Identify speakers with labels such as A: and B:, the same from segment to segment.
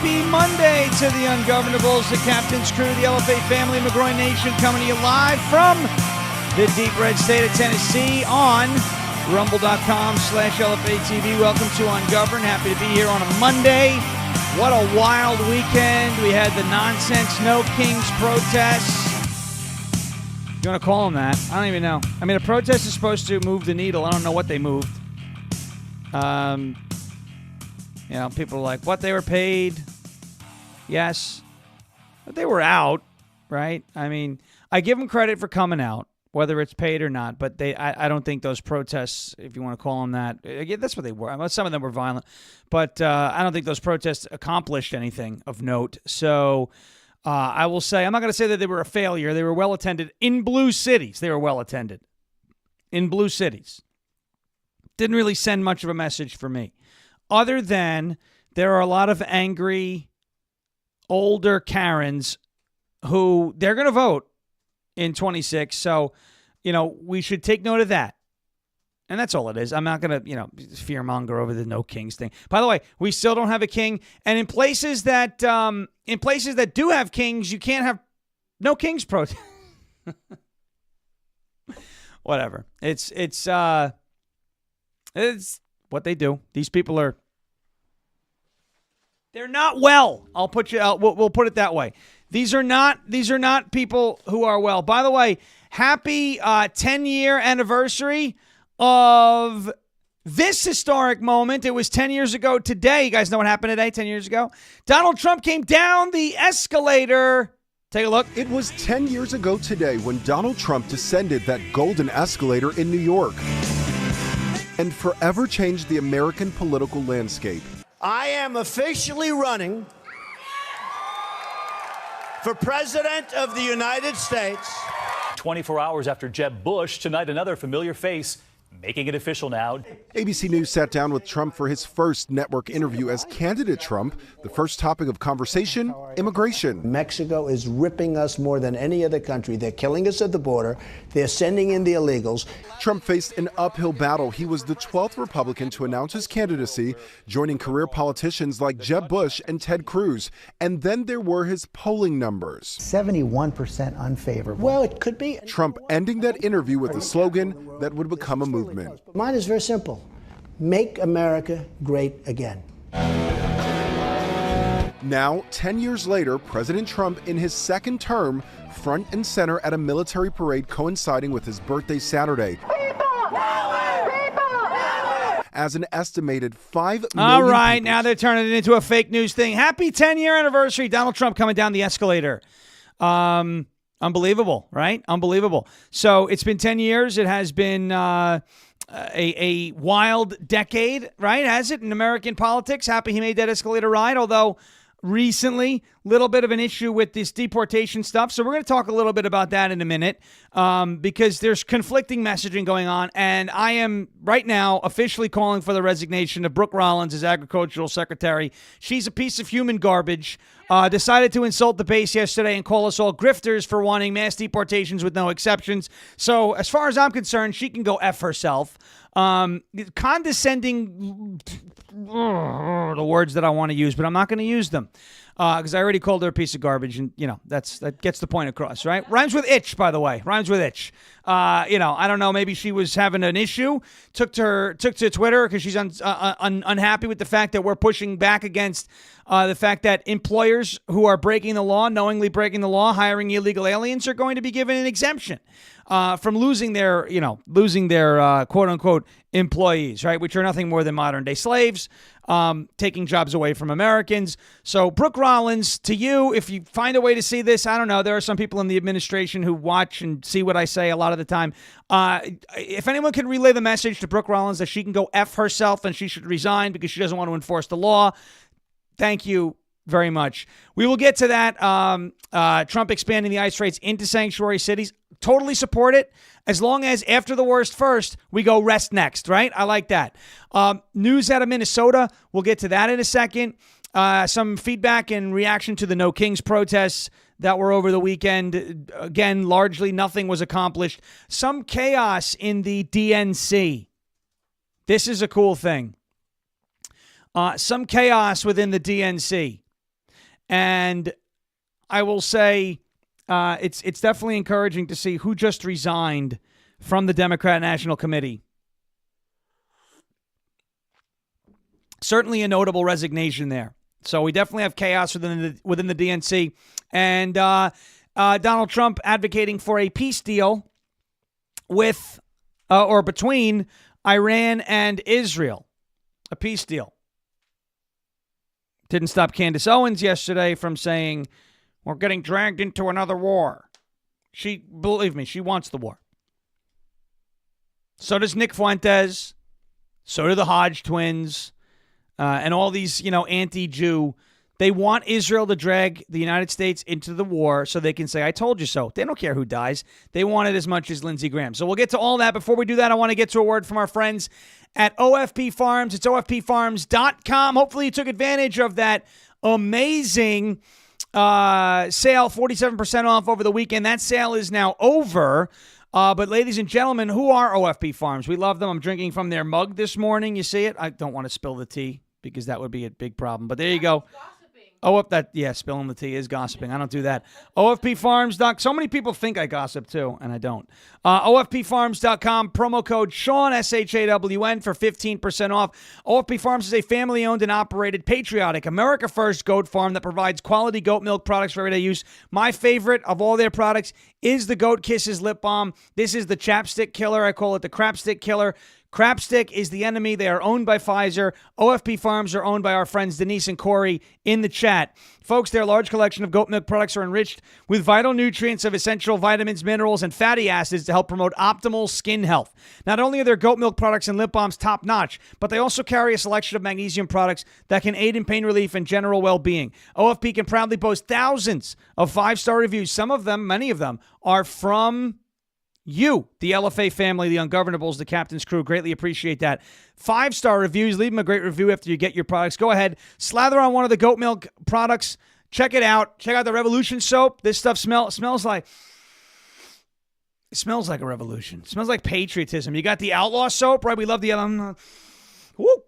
A: Happy Monday to the Ungovernables, the Captain's Crew, the LFA family, McGroin Nation, coming to you live from the deep red state of Tennessee on rumble.com/LFA TV. Welcome to Ungoverned. Happy to be here on a Monday. What a wild weekend. We had the nonsense No Kings protests. You want to call them that? I don't even know. I mean, a protest is supposed to move the needle. I don't know what they moved. You know, people are like, what, they were paid? Yes. But they were out, right? I mean, I give them credit for coming out, whether it's paid or not. But I don't think those protests, if you want to call them that, again, that's what they were. I mean, some of them were violent. But I don't think those protests accomplished anything of note. So I will say, I'm not going to say that they were a failure. They were well-attended in blue cities. They were well-attended in blue cities. Didn't really send much of a message for me. Other than there are a lot of angry older Karens who they're going to vote in 26. So, you know, we should take note of that. And that's all it is. I'm not going to, fearmonger over the no kings thing. By the way, we still don't have a king. And in places that do have kings, you can't have no kings protest. Whatever. It's what they do. These people they're not well. I'll put you out. We'll put it that way. These are not people who are well. By the way, happy 10-year anniversary of this historic moment. It was 10 years ago today. You guys know what happened today, 10 years ago? Donald Trump came down the escalator. Take a look.
B: It was 10 years ago today when Donald Trump descended that golden escalator in New York and forever changed the American political landscape.
C: I am officially running for President of the United States.
D: 24 hours after Jeb Bush, tonight another familiar face making it official now.
B: ABC News sat down with Trump for his first network interview as candidate Trump. The first topic of conversation, immigration.
C: Mexico is ripping us more than any other country. They're killing us at the border. They're sending in the illegals.
B: Trump faced an uphill battle. He was the 12th Republican to announce his candidacy, joining career politicians like Jeb Bush and Ted Cruz. And then there were his polling numbers.
E: 71% unfavorable.
C: Well, it could be.
B: Trump ending that interview with a slogan that would become a movement.
C: Mine is very simple. Make America great again.
B: Now, 10 years later, President Trump in his second term, front and center at a military parade coinciding with his birthday Saturday. As an estimated 5 million
A: All right,
B: people.
A: now they're turning it into a fake news thing. Happy 10-year anniversary. Donald Trump coming down the escalator. Unbelievable, right? Unbelievable. So it's been 10 years. It has been a wild decade, right? Has it, in American politics? Happy he made that escalator ride, although recently, little bit of an issue with this deportation stuff. So we're going to talk a little bit about that in a minute because there's conflicting messaging going on. And I am right now officially calling for the resignation of Brooke Rollins as agricultural secretary. She's a piece of human garbage. Decided to insult the base yesterday and call us all grifters for wanting mass deportations with no exceptions. So as far as I'm concerned, she can go F herself. Condescending, the words that I want to use, but I'm not going to use them because I already called her a piece of garbage, and that gets the point across, right? Rhymes with itch, by the way. Rhymes with itch. I don't know. Maybe she was having an issue. Took to Twitter because she's unhappy with the fact that we're pushing back against the fact that employers who are breaking the law, knowingly breaking the law, hiring illegal aliens, are going to be given an exemption from losing their quote unquote employees, right? Which are nothing more than modern day slaves, taking jobs away from Americans. So Brooke Rollins, to you, if you find a way to see this, I don't know. There are some people in the administration who watch and see what I say a lot of the time. If anyone can relay the message to Brooke Rollins that she can go F herself and she should resign because she doesn't want to enforce the law, thank you very much. We will get to that. Trump expanding the ICE raids into sanctuary cities. Totally support it. As long as after the worst first, we go rest next, right? I like that. News out of Minnesota. We'll get to that in a second. Some feedback and reaction to the No Kings protests that were over the weekend. Again, largely nothing was accomplished. Some chaos in the DNC. This is a cool thing. Some chaos within the DNC. And I will say it's definitely encouraging to see who just resigned from the Democrat National Committee. Certainly a notable resignation there. So we definitely have chaos within the DNC. And Donald Trump advocating for a peace deal with or between Iran and Israel. A peace deal. Didn't stop Candace Owens yesterday from saying, we're getting dragged into another war. Believe me, she wants the war. So does Nick Fuentes. So do the Hodge twins. And all these, anti-Jew. They want Israel to drag the United States into the war so they can say, I told you so. They don't care who dies. They want it as much as Lindsey Graham. So we'll get to all that. Before we do that, I want to get to a word from our friends at OFP Farms. It's OFPFarms.com. Hopefully you took advantage of that amazing sale, 47% off over the weekend. That sale is now over. But ladies and gentlemen, who are OFP Farms? We love them. I'm drinking from their mug this morning. You see it? I don't want to spill the tea because that would be a big problem. But there you go. Spilling the tea is gossiping. I don't do that. OFPFarms.com. So many people think I gossip too, and I don't. OFPFarms.com, promo code Sean, SHAWN, for 15% off. OFP Farms is a family-owned and operated, patriotic, America-first goat farm that provides quality goat milk products for everyday use. My favorite of all their products is the Goat Kisses Lip Balm. This is the chapstick killer. I call it the crapstick killer. Crapstick is the enemy. They are owned by Pfizer. OFP Farms are owned by our friends Denise and Corey in the chat. Folks, their large collection of goat milk products are enriched with vital nutrients of essential vitamins, minerals, and fatty acids to help promote optimal skin health. Not only are their goat milk products and lip balms top-notch, but they also carry a selection of magnesium products that can aid in pain relief and general well-being. OFP can proudly boast thousands of 5-star reviews. Some of them, many of them, are from you, the LFA family, the Ungovernables, the Captain's Crew. Greatly appreciate that. 5-star reviews. Leave them a great review after you get your products. Go ahead. Slather on one of the goat milk products. Check it out. Check out the Revolution soap. This stuff smells like a revolution. It smells like patriotism. You got the Outlaw soap, right? We love the whoop.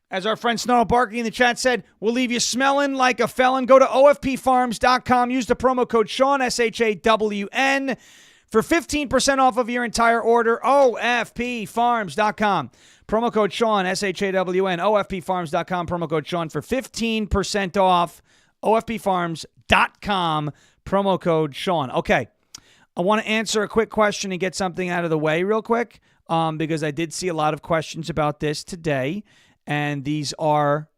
A: As our friend Snarl Barkley in the chat said, we'll leave you smelling like a felon. Go to OFPFarms.com. Use the promo code Sean, SHAWN. For 15% off of your entire order, OFPFarms.com. Promo code Sean, SHAWN, OFPFarms.com. Promo code Sean for 15% off. OFPFarms.com. Promo code Sean. Okay, I want to answer a quick question and get something out of the way real quick because I did see a lot of questions about this today, and these are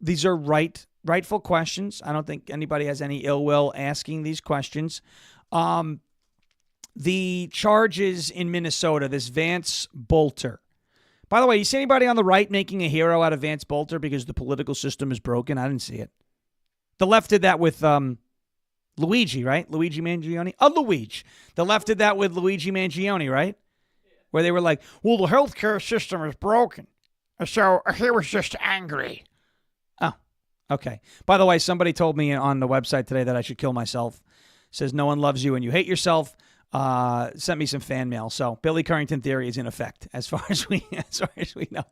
A: rightful questions. I don't think anybody has any ill will asking these questions. The charges in Minnesota, this Vance Bolter. By the way, you see anybody on the right making a hero out of Vance Bolter because the political system is broken? I didn't see it. The left did that with Luigi, right? Luigi Mangione? Luigi. The left did that with Luigi Mangione, right? Where they were like, well, the healthcare system is broken. So he was just angry. Oh, okay. By the way, somebody told me on the website today that I should kill myself. Says no one loves you and you hate yourself. Sent me some fan mail. So Billy Currington theory is in effect as far as we know.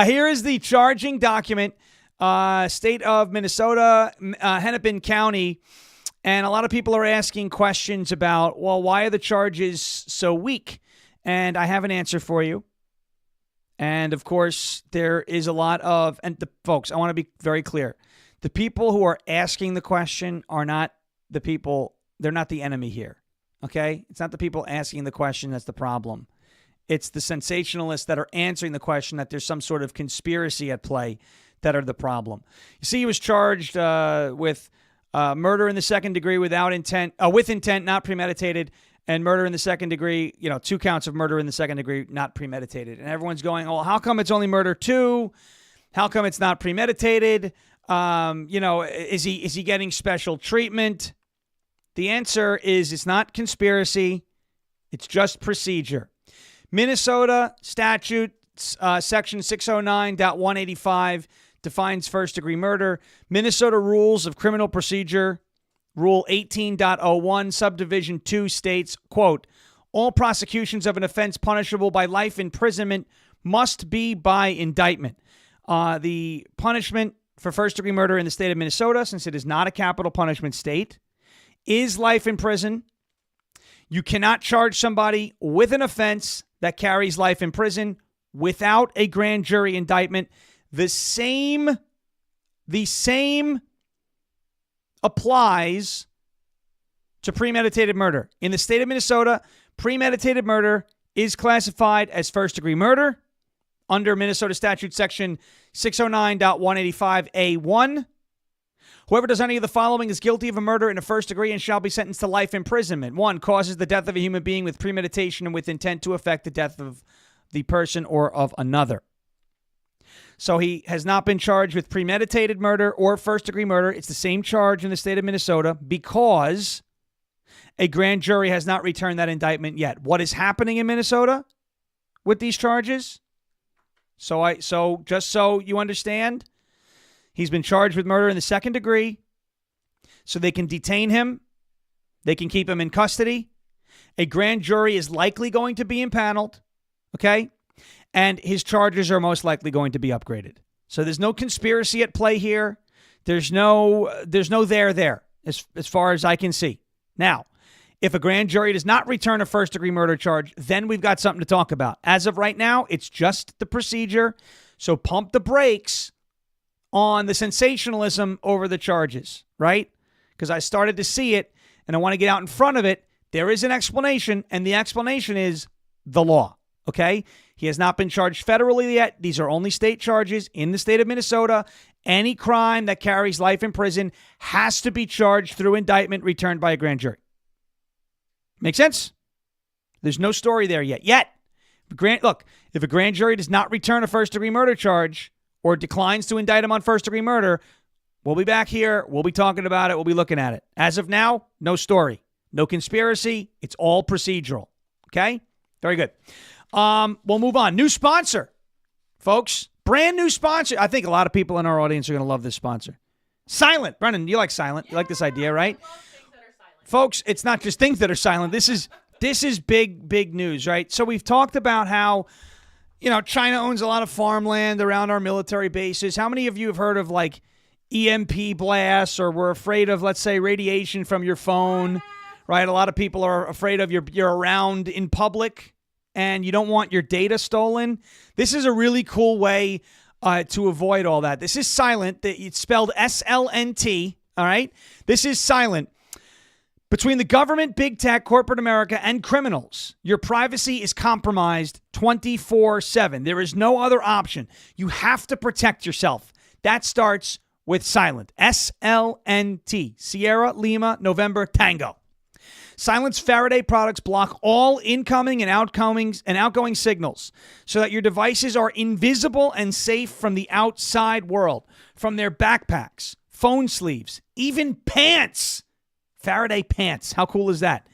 A: Here is the charging document. State of Minnesota, Hennepin County. And a lot of people are asking questions about, well, why are the charges so weak? And I have an answer for you. And of course, there is a lot of, folks, I want to be very clear. The people who are asking the question are not the people, they're not the enemy here. Okay? It's not the people asking the question that's the problem. It's the sensationalists that are answering the question that there's some sort of conspiracy at play that are the problem. You see, he was charged with murder in the second degree with intent, not premeditated, and murder in the second degree, 2 counts of murder in the second degree, not premeditated. And everyone's going, well, how come it's only murder 2? How come it's not premeditated? Is he getting special treatment? The answer is it's not conspiracy. It's just procedure. Minnesota statute section 609.185 defines first-degree murder. Minnesota Rules of Criminal Procedure, Rule 18.01, Subdivision 2 states, quote, all prosecutions of an offense punishable by life imprisonment must be by indictment. The punishment for first-degree murder in the state of Minnesota, since it is not a capital punishment state, is life in prison. You cannot charge somebody with an offense that carries life in prison without a grand jury indictment. The same applies to premeditated murder. In the state of Minnesota, premeditated murder is classified as first-degree murder under Minnesota statute section 609.185A1. Whoever does any of the following is guilty of a murder in a first degree and shall be sentenced to life imprisonment. 1, causes the death of a human being with premeditation and with intent to effect the death of the person or of another. So he has not been charged with premeditated murder or first-degree murder. It's the same charge in the state of Minnesota because a grand jury has not returned that indictment yet. What is happening in Minnesota with these charges? So just so you understand, he's been charged with murder in the second degree, so they can detain him. They can keep him in custody. A grand jury is likely going to be impaneled, okay? And his charges are most likely going to be upgraded. So there's no conspiracy at play here. There's no there as far as I can see. Now, if a grand jury does not return a first-degree murder charge, then we've got something to talk about. As of right now, it's just the procedure. So pump the brakes on the sensationalism over the charges, right? Because I started to see it, and I want to get out in front of it. There is an explanation, and the explanation is the law, okay? He has not been charged federally yet. These are only state charges in the state of Minnesota. Any crime that carries life in prison has to be charged through indictment returned by a grand jury. Make sense? There's no story there yet. Look, if a grand jury does not return a first-degree murder charge or declines to indict him on first-degree murder, we'll be back here. We'll be talking about it. We'll be looking at it. As of now, no story. No conspiracy. It's all procedural. Okay? Very good. We'll move on. New sponsor, folks. Brand new sponsor. I think a lot of people in our audience are going to love this sponsor. Silent. Brennan, you like Silent. You like this idea, right? Folks, it's not just things that are silent. This is big news, right? So we've talked about how, China owns a lot of farmland around our military bases. How many of you have heard of like EMP blasts or were afraid of, let's say, radiation from your phone, right? A lot of people are afraid of you're around in public and you don't want your data stolen. This is a really cool way to avoid all that. This is Silent. It's spelled SLNT, all right? This is Silent. Between the government, big tech, corporate America, and criminals, your privacy is compromised 24/7. There is no other option. You have to protect yourself. That starts with Silent. SLNT. Sierra, Lima, November, Tango. Silent's Faraday products block all incoming and outgoing signals so that your devices are invisible and safe from the outside world, from their backpacks, phone sleeves, even pants. Faraday pants. How cool is that?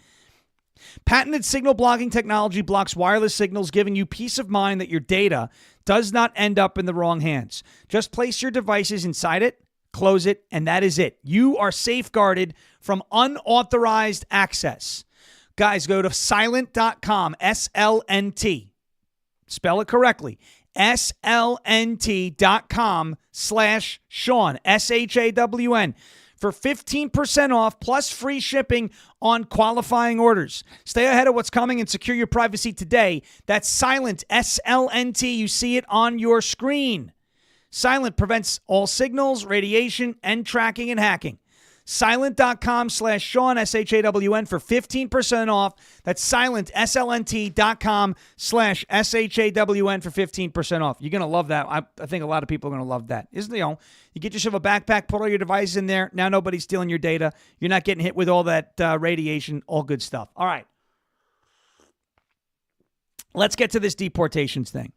A: Patented signal blocking technology blocks wireless signals, giving you peace of mind that your data does not end up in the wrong hands. Just place your devices inside it, close it, and that is it. You are safeguarded from unauthorized access. Guys, go to silent.com, SLNT. Spell it correctly. SLNT.com/Sean, SHAWN. For 15% off plus free shipping on qualifying orders. Stay ahead of what's coming and secure your privacy today. That's Silent, SLNT. You see it on your screen. Silent prevents all signals, radiation, and tracking and hacking. Silent.com/Sean, SHAWN for 15% off. That's silent, SLNT.com/SHAWN for 15% off. You're going to love that. I think a lot of people are going to love that. You get yourself a backpack, put all your devices in there. Now nobody's stealing your data. You're not getting hit with all that radiation, all good stuff. All right. Let's get to this deportations thing.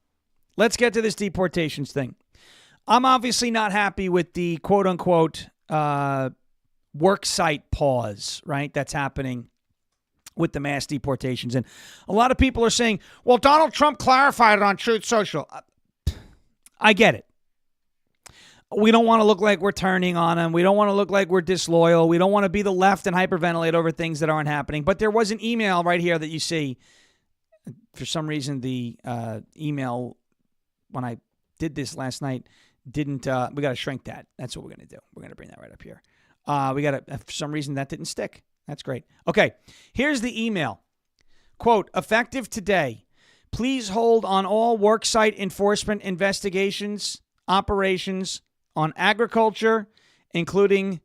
A: I'm obviously not happy with the quote-unquote worksite pause, right? That's happening with the mass deportations. And a lot of people are saying, well, Donald Trump clarified it on Truth Social. I get it. We don't want to look like we're turning on him. We don't want to look like we're disloyal. We don't want to be the left and hyperventilate over things that aren't happening. But there was an email right here that you see. For some reason, the email, when I did this last night, didn't. We got to shrink that. That's what we're going to do. We're going to bring that right up here. We got to, for some reason, that didn't stick. That's great. Okay, here's the email. Quote, effective today, please hold on all worksite enforcement investigations, operations on agriculture, including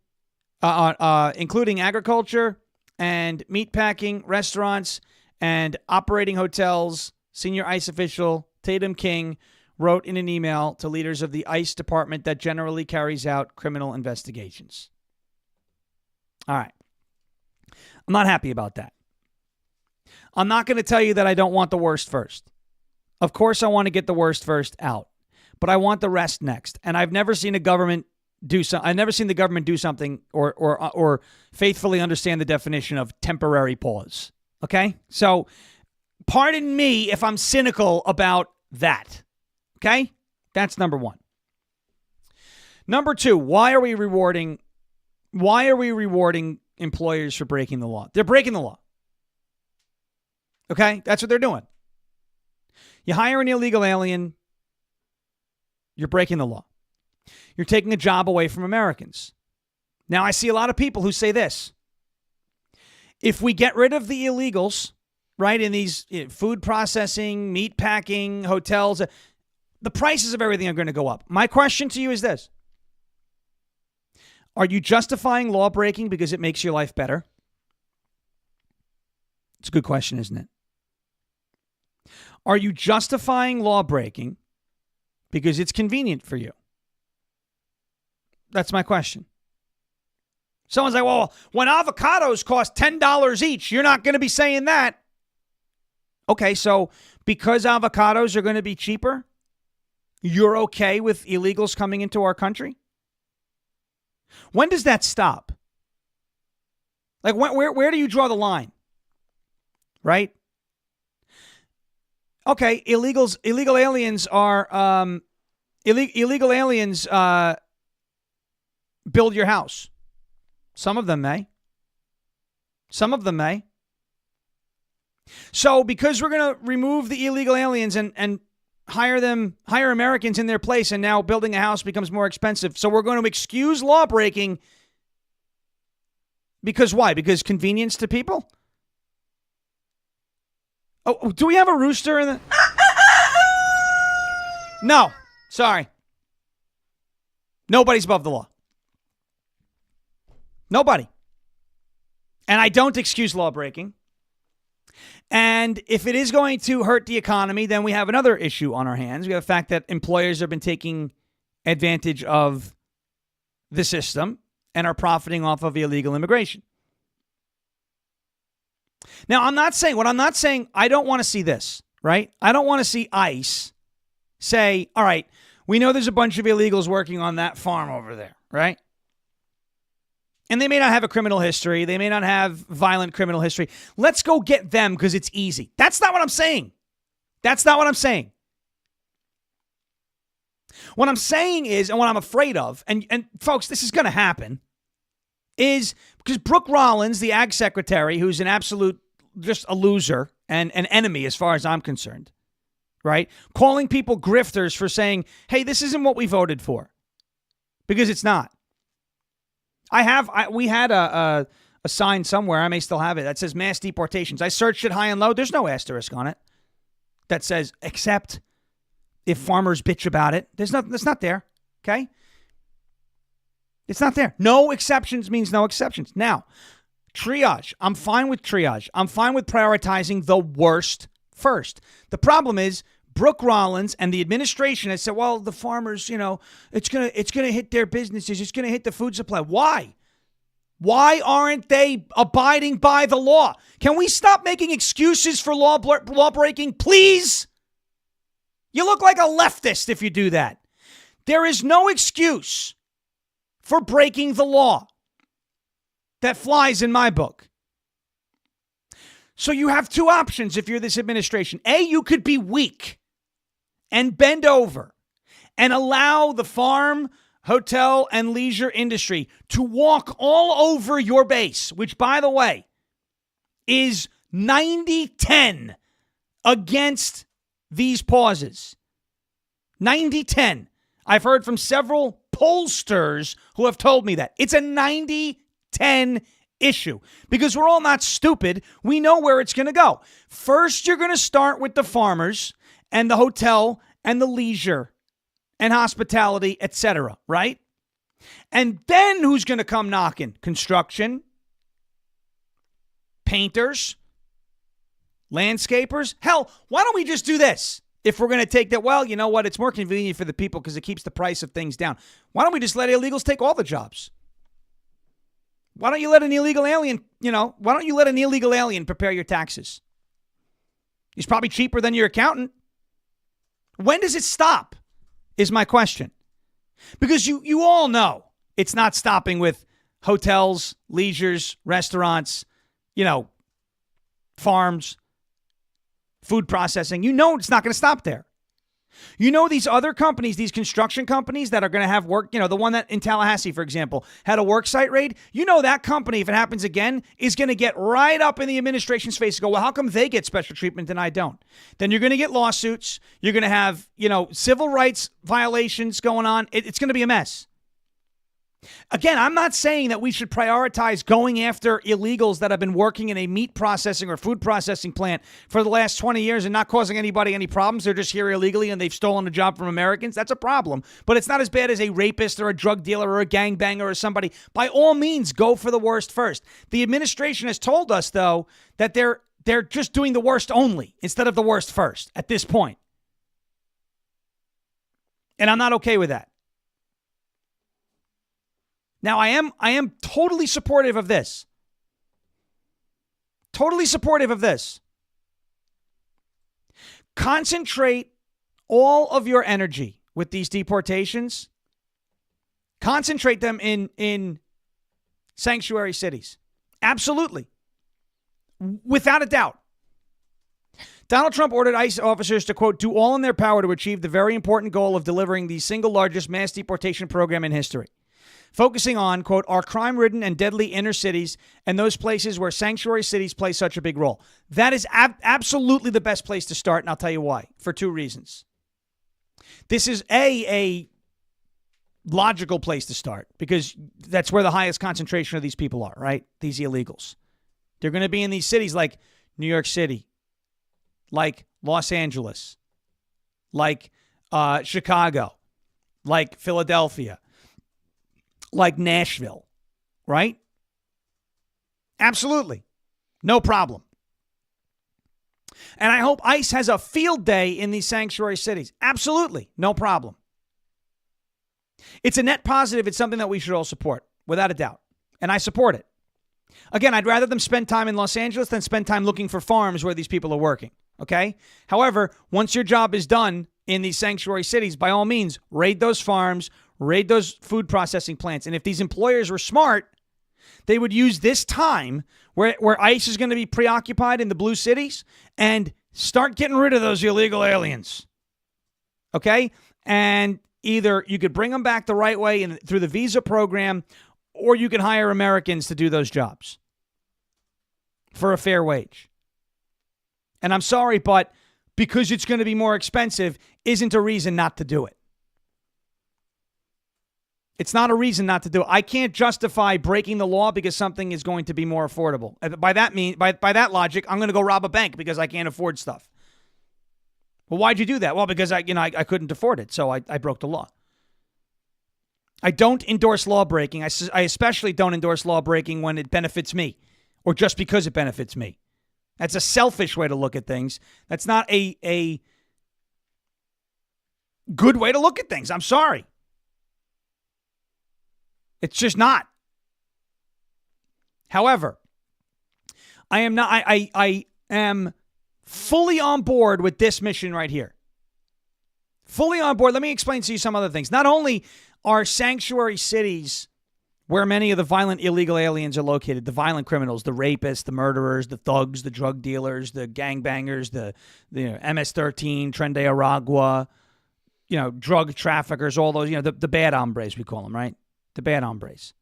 A: agriculture and meatpacking, restaurants, and operating hotels. Senior ICE official Tatum King wrote in an email to leaders of the ICE department that generally carries out criminal investigations. All right. I'm not happy about that. I'm not going to tell you that I don't want the worst first. Of course, I want to get the worst first out, but I want the rest next. And I've never seen a government do something. I've never seen the government do something or faithfully understand the definition of temporary pause. Okay, so pardon me if I'm cynical about that. Okay, that's number one. Number two, why are we rewarding employers for breaking the law? They're breaking the law. Okay? That's what they're doing. You hire an illegal alien, you're breaking the law. You're taking a job away from Americans. Now, I see a lot of people who say this. If we get rid of the illegals, right, in these food processing, meat packing, hotels, the prices of everything are going to go up. My question to you is this. Are you justifying law breaking because it makes your life better? It's a good question, isn't it? Are you justifying law breaking because it's convenient for you? That's my question. Someone's like, well, when avocados cost $10 each, you're not going to be saying that. Okay, so because avocados are going to be cheaper, you're okay with illegals coming into our country? When does that stop? Like, where do you draw the line? Right? Okay, illegal aliens are illegal aliens build your house. Some of them may. Some of them may. So because we're going to remove the illegal aliens and hire Americans in their place, and now building a house becomes more expensive. So we're going to excuse law breaking because why? Because convenience to people? Oh, do we have a rooster in the... No, sorry. Nobody's above the law. Nobody. And I don't excuse law breaking. And if it is going to hurt the economy, then we have another issue on our hands. We have the fact that employers have been taking advantage of the system and are profiting off of illegal immigration. Now, I'm not saying, I don't want to see this, right? I don't want to see ICE say, all right, we know there's a bunch of illegals working on that farm over there, right? And they may not have a criminal history. They may not have violent criminal history. Let's go get them because it's easy. That's not what I'm saying. That's not what I'm saying. What I'm saying is, and what I'm afraid of, and folks, this is going to happen, is because Brooke Rollins, the ag secretary, who's an absolute, just a loser and an enemy as far as I'm concerned, right? Calling people grifters for saying, hey, this isn't what we voted for. Because it's not. We had a sign somewhere, I may still have it, that says mass deportations. I searched it high and low. There's no asterisk on it that says, except if farmers bitch about it. That's not there, okay? It's not there. No exceptions means no exceptions. Now, triage. I'm fine with triage. I'm fine with prioritizing the worst first. The problem is Brooke Rollins and the administration has said, well, the farmers, it's gonna hit their businesses. It's gonna hit the food supply. Why? Why aren't they abiding by the law? Can we stop making excuses for law breaking, please? You look like a leftist if you do that. There is no excuse for breaking the law that flies in my book. So you have two options if you're this administration. A, you could be weak and bend over and allow the farm, hotel, and leisure industry to walk all over your base, which, by the way, is 90-10 against these pauses. 90-10. I've heard from several pollsters who have told me that. It's a 90-10 issue because we're all not stupid. We know where it's going to go. First, you're going to start with the farmers and the hotel and the leisure and hospitality, etc., right? And then who's going to come knocking? Construction, painters, landscapers. Hell, why don't we just do this? If we're going to take that, well, you know what? It's more convenient for the people because it keeps the price of things down. Why don't we just let illegals take all the jobs? Why don't you let an illegal alien, why don't you let an illegal alien prepare your taxes? He's probably cheaper than your accountant. When does it stop? Is my question. Because you all know it's not stopping with hotels, leisures, restaurants, farms, food processing. You know it's not going to stop there. You know these other companies, these construction companies that are going to have work, the one that in Tallahassee, for example, had a work site raid. You know that company, if it happens again, is going to get right up in the administration's face and go, well, how come they get special treatment and I don't? Then you're going to get lawsuits. You're going to have, civil rights violations going on. It's going to be a mess. Again, I'm not saying that we should prioritize going after illegals that have been working in a meat processing or food processing plant for the last 20 years and not causing anybody any problems. They're just here illegally and they've stolen a job from Americans. That's a problem. But it's not as bad as a rapist or a drug dealer or a gangbanger or somebody. By all means, go for the worst first. The administration has told us, though, that they're just doing the worst only instead of the worst first at this point. And I'm not okay with that. Now, I am totally supportive of this. Totally supportive of this. Concentrate all of your energy with these deportations. Concentrate them in sanctuary cities. Absolutely. Without a doubt. Donald Trump ordered ICE officers to, quote, do all in their power to achieve the very important goal of delivering the single largest mass deportation program in history. Focusing on, quote, our crime-ridden and deadly inner cities and those places where sanctuary cities play such a big role. That is absolutely the best place to start, and I'll tell you why, for two reasons. This is a logical place to start because that's where the highest concentration of these people are, right? These illegals. They're going to be in these cities like New York City, like Los Angeles, like Chicago, like Philadelphia, like Nashville, right? Absolutely. No problem. And I hope ICE has a field day in these sanctuary cities. Absolutely. No problem. It's a net positive. It's something that we should all support, without a doubt. And I support it. Again, I'd rather them spend time in Los Angeles than spend time looking for farms where these people are working, okay? However, once your job is done in these sanctuary cities, by all means, raid those farms, raid those food processing plants. And if these employers were smart, they would use this time where ICE is going to be preoccupied in the blue cities and start getting rid of those illegal aliens. Okay? And either you could bring them back the right way and through the visa program, or you can hire Americans to do those jobs for a fair wage. And I'm sorry, but because it's going to be more expensive isn't a reason not to do it. It's not a reason not to do it. I can't justify breaking the law because something is going to be more affordable. By that logic, I'm going to go rob a bank because I can't afford stuff. Well, why'd you do that? Well, because I couldn't afford it, so I broke the law. I don't endorse law breaking. I especially don't endorse law breaking when it benefits me or just because it benefits me. That's a selfish way to look at things. That's not a good way to look at things. I'm sorry. It's just not. However, I am fully on board with this mission right here. Fully on board. Let me explain to you some other things. Not only are sanctuary cities where many of the violent illegal aliens are located, the violent criminals, the rapists, the murderers, the thugs, the drug dealers, the gangbangers, the MS-13, Tren de Aragua, drug traffickers, all those, the bad hombres, we call them, right? The bad hombres.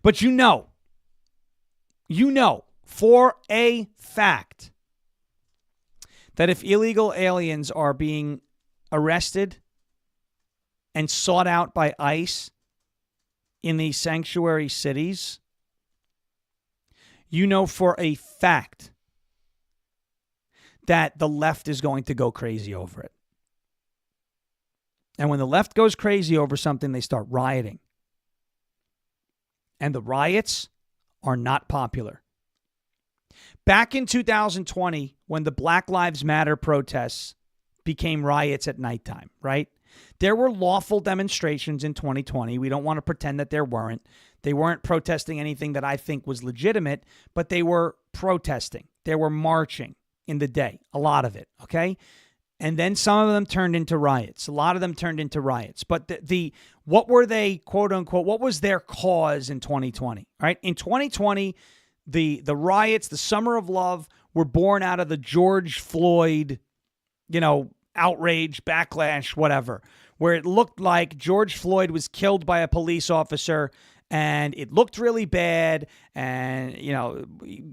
A: But you know for a fact that if illegal aliens are being arrested and sought out by ICE in these sanctuary cities, you know for a fact that the left is going to go crazy over it. And when the left goes crazy over something, they start rioting. And the riots are not popular. Back in 2020, when the Black Lives Matter protests became riots at nighttime, right? There were lawful demonstrations in 2020. We don't want to pretend that there weren't. They weren't protesting anything that I think was legitimate, but they were protesting. They were marching in the day, a lot of it, okay? And then some of them turned into riots. A lot of them turned into riots. But what were they, quote unquote, what was their cause in 2020, right? In 2020, the riots, the Summer of Love, were born out of the George Floyd, outrage, backlash, whatever, where it looked like George Floyd was killed by a police officer and it looked really bad. And,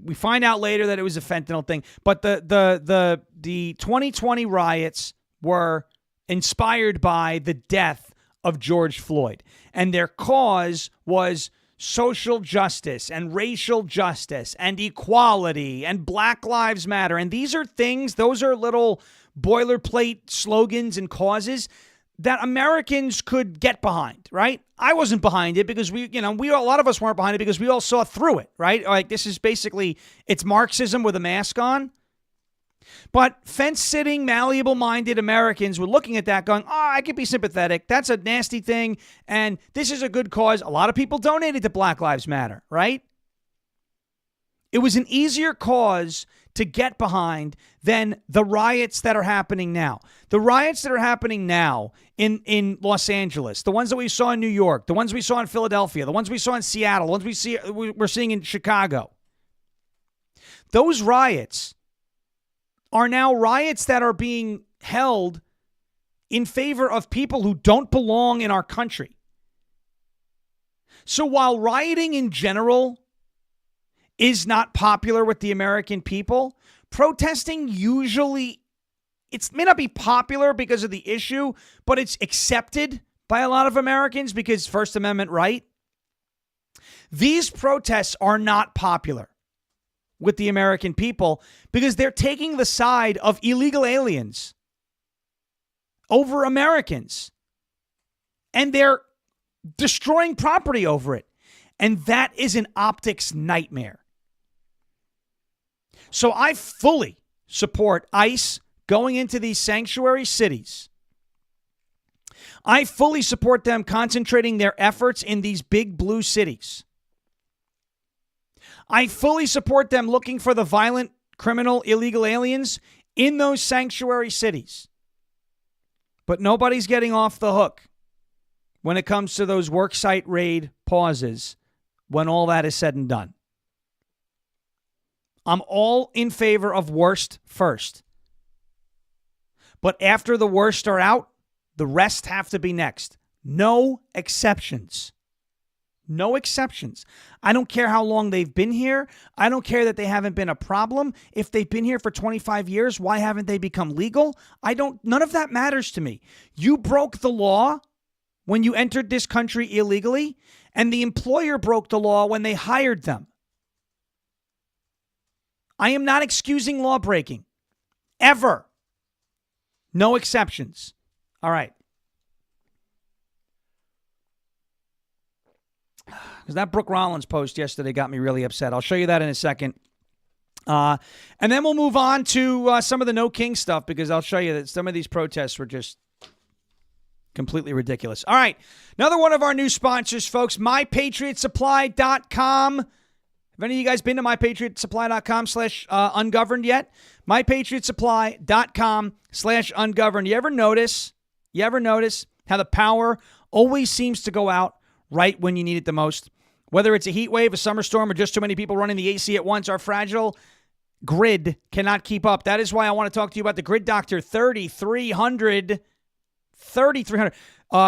A: we find out later that it was a fentanyl thing. But the 2020 riots were inspired by the death of George Floyd. And their cause was social justice and racial justice and equality and Black Lives Matter. And these are things, those are little boilerplate slogans and causes that Americans could get behind, right? I wasn't behind it because a lot of us weren't behind it because we all saw through it, right? Like, this is basically, it's Marxism with a mask on. But fence-sitting, malleable-minded Americans were looking at that going, I could be sympathetic. That's a nasty thing, and this is a good cause. A lot of people donated to Black Lives Matter, right? It was an easier cause to get behind than the riots that are happening now. The riots that are happening now in Los Angeles, the ones that we saw in New York, the ones we saw in Philadelphia, the ones we saw in Seattle, the ones we're seeing in Chicago. Those riots are now riots that are being held in favor of people who don't belong in our country. So while rioting in general is not popular with the American people, protesting usually, it may not be popular because of the issue, but it's accepted by a lot of Americans because First Amendment right. These protests are not popular with the American people because they're taking the side of illegal aliens over Americans. And they're destroying property over it. And that is an optics nightmare. So I fully support ICE going into these sanctuary cities. I fully support them concentrating their efforts in these big blue cities. I fully support them looking for the violent, criminal, illegal aliens in those sanctuary cities. But nobody's getting off the hook when it comes to those worksite raid pauses when all that is said and done. I'm all in favor of worst first. But after the worst are out, the rest have to be next. No exceptions. No exceptions. I don't care how long they've been here. I don't care that they haven't been a problem. If they've been here for 25 years, why haven't they become legal? None of that matters to me. You broke the law when you entered this country illegally, and the employer broke the law when they hired them. I am not excusing law breaking. Ever. No exceptions. All right. Because that Brooke Rollins post yesterday got me really upset. I'll show you that in a second. And then we'll move on to some of the No King stuff because I'll show you that some of these protests were just completely ridiculous. All right. Another one of our new sponsors, folks, MyPatriotSupply.com. Have any of you guys been to MyPatriotSupply.com/ungoverned yet? MyPatriotSupply.com/ungoverned. You ever notice how the power always seems to go out right when you need it the most? Whether it's a heat wave, a summer storm, or just too many people running the AC at once, our fragile grid cannot keep up. That is why I want to talk to you about the Grid Doctor 3300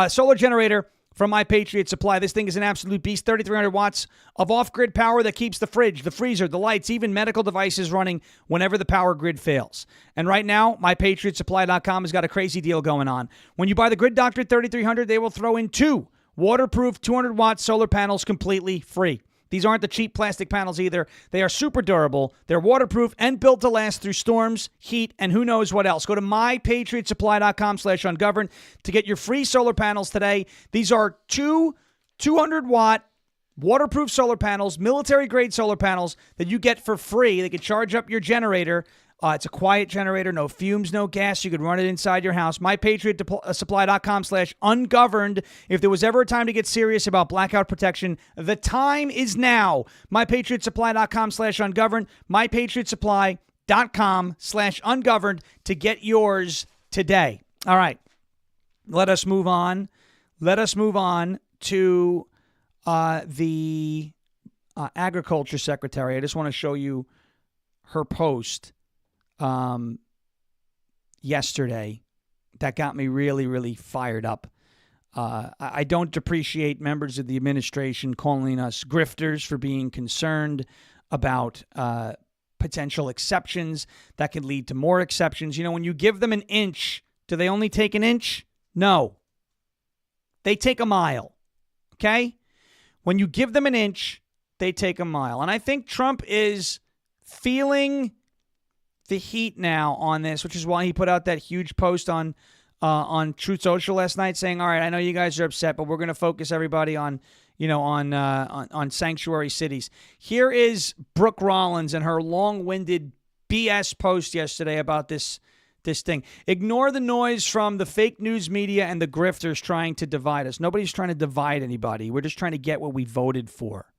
A: solar generator from My Patriot Supply. This thing is an absolute beast. 3,300 watts of off-grid power that keeps the fridge, the freezer, the lights, even medical devices running whenever the power grid fails. And right now, MyPatriotSupply.com has got a crazy deal going on. When you buy the Grid Doctor 3,300, they will throw in 2 waterproof 200-watt solar panels completely free. These aren't the cheap plastic panels either. They are super durable. They're waterproof and built to last through storms, heat, and who knows what else. Go to mypatriotsupply.com/ungoverned to get your free solar panels today. These are 2 200-watt waterproof solar panels, military-grade solar panels that you get for free. They can charge up your generator. It's a quiet generator, no fumes, no gas. You could run it inside your house. MyPatriotSupply.com/ungoverned. If there was ever a time to get serious about blackout protection, the time is now. MyPatriotSupply.com/ungoverned. MyPatriotSupply.com/ungoverned to get yours today. All right. Let us move on. Let us move on to the Agriculture Secretary. I just want to show you her post yesterday that got me really, really fired up. I don't depreciate members of the administration calling us grifters for being concerned about potential exceptions that can lead to more exceptions. You know, when you give them an inch, do they only take an inch? No. They take a mile. Okay? When you give them an inch, they take a mile. And I think Trump is feeling the heat now on this, which is why he put out that huge post on Truth Social last night saying, all right, I know you guys are upset, but we're going to focus everybody on, you know, on sanctuary cities. Here is Brooke Rollins and her long-winded BS post yesterday about this thing. Ignore the noise from the fake news media and the grifters trying to divide us. Nobody's trying to divide anybody. We're just trying to get what we voted for.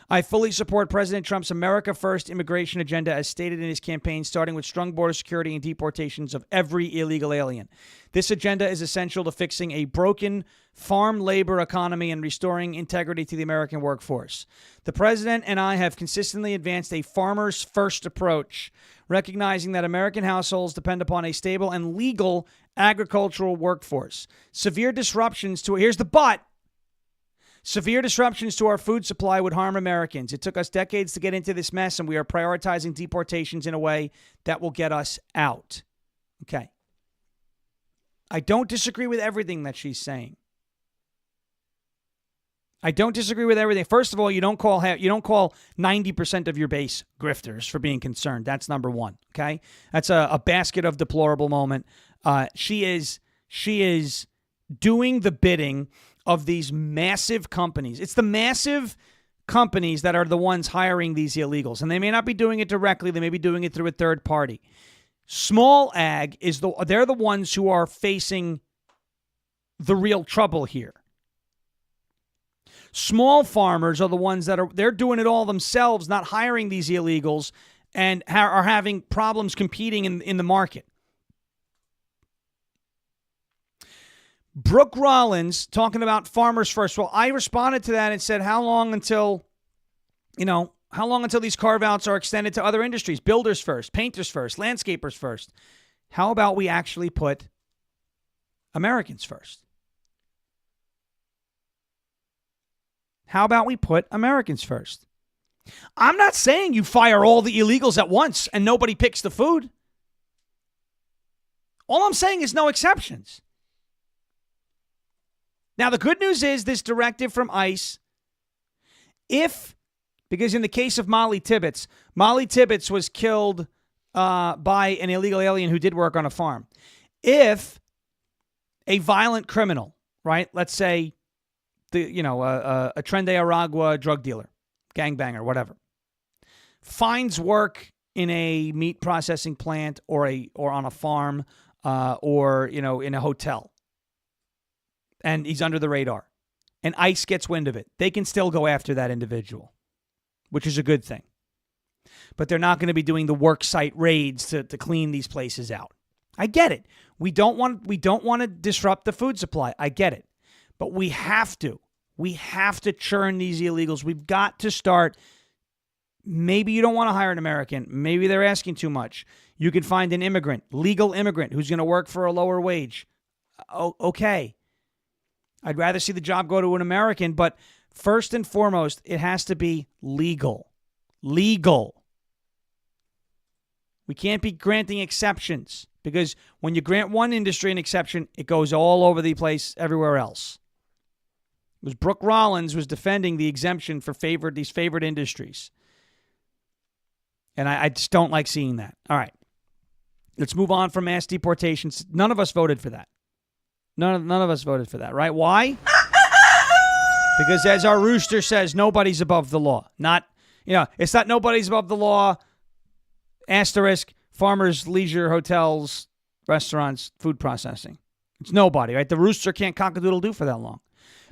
A: I fully support President Trump's America First immigration agenda as stated in his campaign, starting with strong border security and deportations of every illegal alien. This agenda is essential to fixing a broken farm labor economy and restoring integrity to the American workforce. The president and I have consistently advanced a farmers first approach, recognizing that American households depend upon a stable and legal agricultural workforce. Severe disruptions to our food supply would harm Americans. It took us decades to get into this mess, and we are prioritizing deportations in a way that will get us out. Okay. I don't disagree with everything that she's saying. I don't disagree with everything. First of all, you don't call 90% of your base grifters for being concerned. That's number one. Okay. That's a basket of deplorable moment. She is doing the bidding of these massive companies. It's the massive companies that are the ones hiring these illegals. And they may not be doing it directly. They may be doing it through a third party. Small ag they're the ones who are facing the real trouble here. Small farmers are the ones they're doing it all themselves, not hiring these illegals, and are having problems competing in the market. Brooke Rollins talking about farmers first. Well, I responded to that and said, how long until these carve-outs are extended to other industries? Builders first, painters first, landscapers first. How about we actually put Americans first? How about we put Americans first? I'm not saying you fire all the illegals at once and nobody picks the food. All I'm saying is no exceptions. Now, the good news is this directive from ICE, because in the case of Molly Tibbetts was killed by an illegal alien who did work on a farm. If a violent criminal, right, let's say a Tren de Aragua drug dealer, gangbanger, whatever, finds work in a meat processing plant or on a farm or in a hotel, and he's under the radar, and ICE gets wind of it, they can still go after that individual, which is a good thing. But they're not going to be doing the work site raids to clean these places out. I get it. We don't want to disrupt the food supply. I get it. But we have to. We have to churn these illegals. We've got to start. Maybe you don't want to hire an American. Maybe they're asking too much. You can find an immigrant, legal immigrant, who's going to work for a lower wage. Okay. I'd rather see the job go to an American, but first and foremost, it has to be legal. Legal. We can't be granting exceptions because when you grant one industry an exception, it goes all over the place everywhere else. It was Brooke Rollins was defending the exemption for these favored industries. And I just don't like seeing that. All right. Let's move on from mass deportations. None of us voted for that. None of us voted for that, right? Why? Because as our rooster says, nobody's above the law. It's not nobody's above the law, asterisk, farmers, leisure, hotels, restaurants, food processing. It's nobody, right? The rooster can't cock-a-doodle-doo for that long.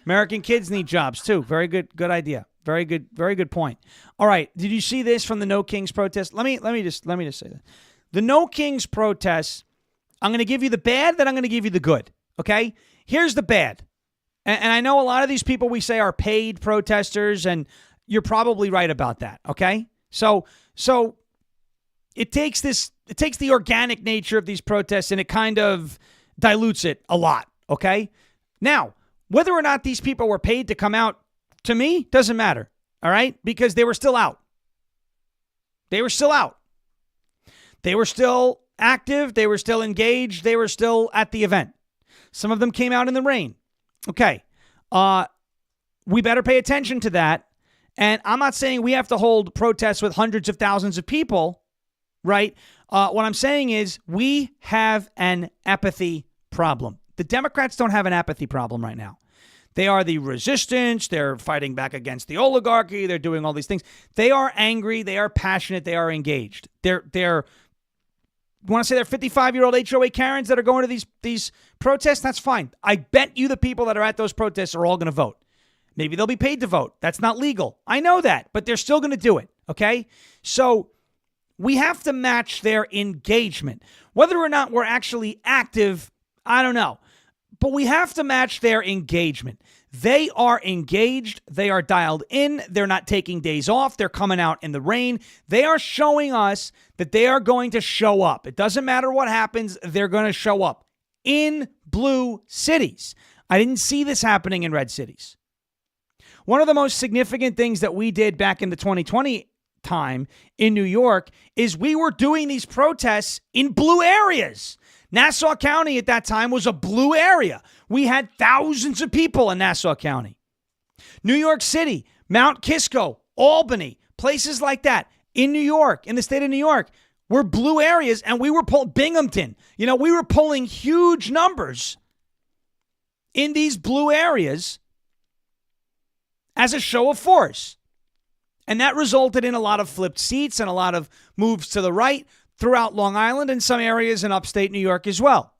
A: American kids need jobs, too. Very good idea. Very good point. All right. Did you see this from the No Kings protest? Let me just say that. The No Kings protests, I'm going to give you the bad, then I'm going to give you the good. Okay? Here's the bad. And I know a lot of these people we say are paid protesters, and you're probably right about that. Okay? So it takes the organic nature of these protests and it kind of dilutes it a lot. Okay? Now, whether or not these people were paid to come out, to me, doesn't matter. All right? Because they were still out. They were still out. They were still active. They were still engaged. They were still at the event. Some of them came out in the rain. Okay. We better pay attention to that. And I'm not saying we have to hold protests with hundreds of thousands of people, right? What I'm saying is we have an apathy problem. The Democrats don't have an apathy problem right now. They are the resistance. They're fighting back against the oligarchy. They're doing all these things. They are angry. They are passionate. They are engaged. You want to say they're 55-year-old HOA Karens that are going to these protests? That's fine. I bet you the people that are at those protests are all going to vote. Maybe they'll be paid to vote. That's not legal. I know that, but they're still going to do it, okay? So we have to match their engagement. Whether or not we're actually active, I don't know. But we have to match their engagement. They are engaged. They are dialed in. They're not taking days off. They're coming out in the rain. They are showing us that they are going to show up. It doesn't matter what happens. They're going to show up in blue cities. I didn't see this happening in red cities. One of the most significant things that we did back in the 2020 time in New York is we were doing these protests in blue areas. Nassau County at that time was a blue area. We had thousands of people in Nassau County. New York City, Mount Kisco, Albany, places like that in New York, in the state of New York, were blue areas, and we were Binghamton. We were pulling huge numbers in these blue areas as a show of force. And that resulted in a lot of flipped seats and a lot of moves to the right throughout Long Island and some areas in upstate New York as well.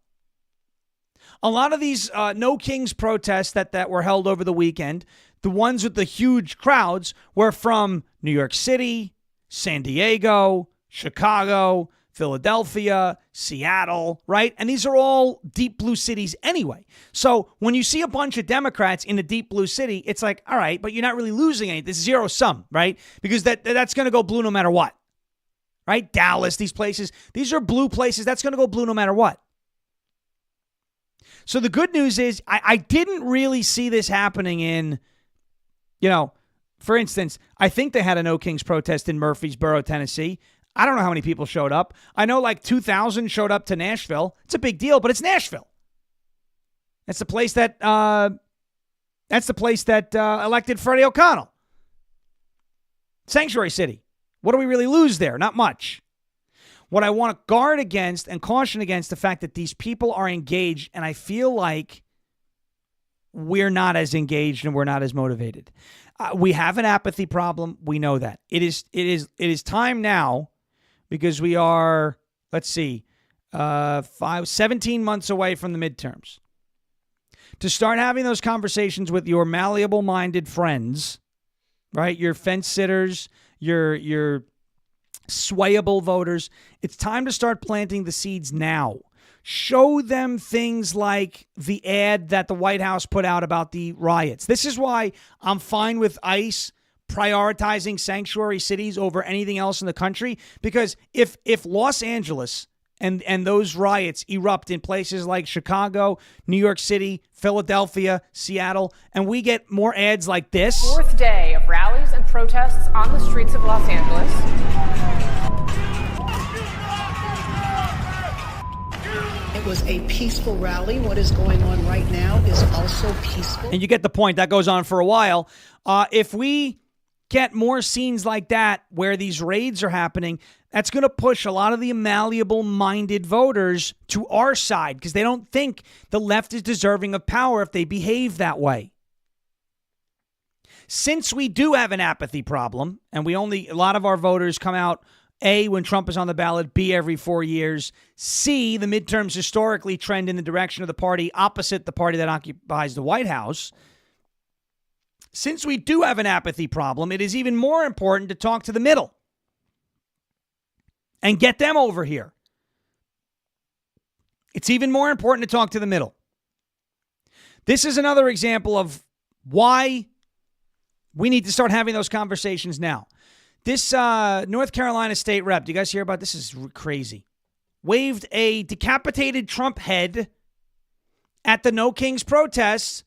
A: A lot of these No Kings protests that were held over the weekend, the ones with the huge crowds, were from New York City, San Diego, Chicago, Philadelphia, Seattle, right? And these are all deep blue cities anyway. So when you see a bunch of Democrats in a deep blue city, it's like, all right, but you're not really losing anything. This is zero sum, right? Because that's going to go blue no matter what. Right? Dallas, these places, these are blue places. That's going to go blue no matter what. So the good news is I didn't really see this happening in, for instance, I think they had a No Kings protest in Murfreesboro, Tennessee. I don't know how many people showed up. I know like 2,000 showed up to Nashville. It's a big deal, but it's Nashville. That's the place that elected Freddie O'Connell. Sanctuary city. What do we really lose there? Not much. What I want to guard against and caution against the fact that these people are engaged, and I feel like we're not as engaged and we're not as motivated. We have an apathy problem. We know that. It is time now, because we are, 17 months away from the midterms, to start having those conversations with your malleable-minded friends, right? Your fence sitters, your swayable voters. It's time to start planting the seeds now. Show them things like the ad that the White House put out about the riots. This is why I'm fine with ICE prioritizing sanctuary cities over anything else in the country, because if Los Angeles and those riots erupt in places like Chicago, New York City, Philadelphia, Seattle, and we get more ads like this.
F: Fourth day of rallies and protests on the streets of Los Angeles.
G: It was a peaceful rally. What is going on right now is also peaceful.
A: And you get the point. That goes on for a while. If we get more scenes like that where these raids are happening, that's going to push a lot of the malleable-minded voters to our side because they don't think the left is deserving of power if they behave that way. Since we do have an apathy problem, and a lot of our voters come out, A, when Trump is on the ballot, B, every 4 years, C, the midterms historically trend in the direction of the party opposite the party that occupies the White House. Since we do have an apathy problem, it is even more important to talk to the middle and get them over here. It's even more important to talk to the middle. This is another example of why we need to start having those conversations now. This North Carolina state rep, do you guys hear about this? This is crazy. Waved a decapitated Trump head at the No Kings protests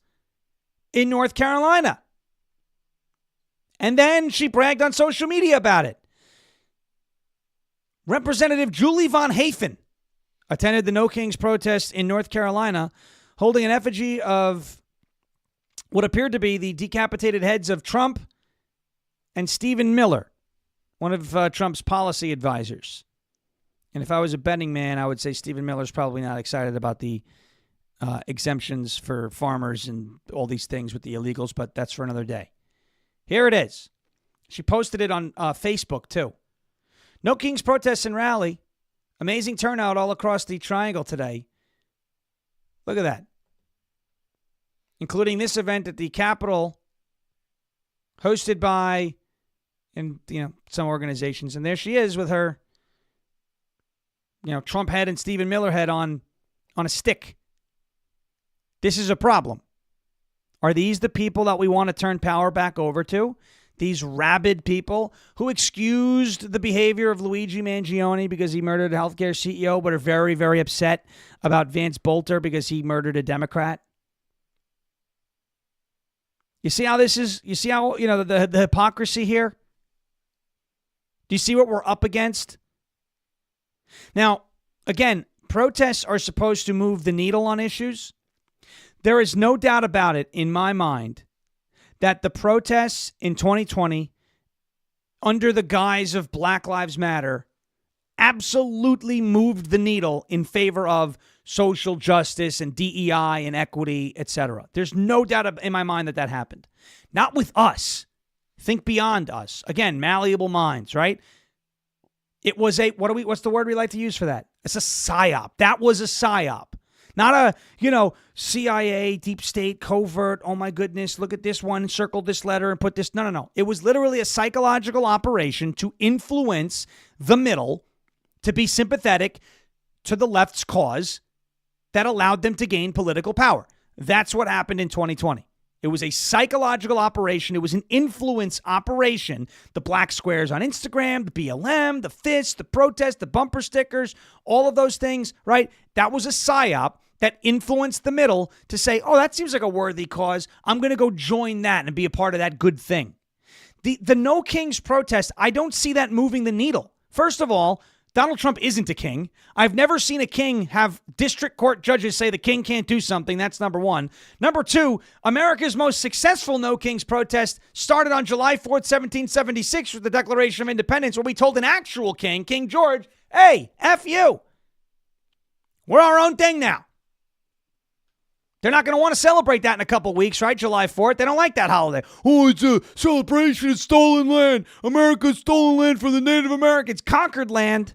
A: in North Carolina. And then she bragged on social media about it. Representative Julie Von Hafen attended the No Kings protests in North Carolina, holding an effigy of what appeared to be the decapitated heads of Trump and Stephen Miller, one of Trump's policy advisors. And if I was a betting man, I would say Stephen Miller's probably not excited about the exemptions for farmers and all these things with the illegals, but that's for another day. Here it is. She posted it on Facebook, too. No Kings protests and rally. Amazing turnout all across the triangle today. Look at that. Including this event at the Capitol, hosted by some organizations. And there she is with her, Trump head and Stephen Miller head on a stick. This is a problem. Are these the people that we want to turn power back over to? These rabid people who excused the behavior of Luigi Mangione because he murdered a healthcare CEO, but are very, very upset about Vance Bolter because he murdered a Democrat? You see how this is? You see how, the hypocrisy here? Do you see what we're up against? Now, again, protests are supposed to move the needle on issues. There is no doubt about it in my mind that the protests in 2020 under the guise of Black Lives Matter absolutely moved the needle in favor of social justice and DEI and equity, etc. There's no doubt in my mind that happened. Not with us. Think beyond us. Again, malleable minds, right? It was what's the word we like to use for that? It's a psyop. That was a psyop. Not a, CIA, deep state, covert, oh my goodness, look at this one, circle this letter and put this. No. It was literally a psychological operation to influence the middle to be sympathetic to the left's cause that allowed them to gain political power. That's what happened in 2020. It was a psychological operation. It was an influence operation. The black squares on Instagram, the BLM, the fists, the protest, the bumper stickers, all of those things, right? That was a psyop that influenced the middle to say, oh, that seems like a worthy cause. I'm going to go join that and be a part of that good thing. The No Kings protest, I don't see that moving the needle. First of all, Donald Trump isn't a king. I've never seen a king have district court judges say the king can't do something. That's number one. Number two, America's most successful No Kings protest started on July 4th, 1776 with the Declaration of Independence, where we told an actual king, King George, hey, F you. We're our own thing now. They're not going to want to celebrate that in a couple weeks, right? July 4th. They don't like that holiday. Oh, it's a celebration of stolen land. America's stolen land from the Native Americans. Conquered land.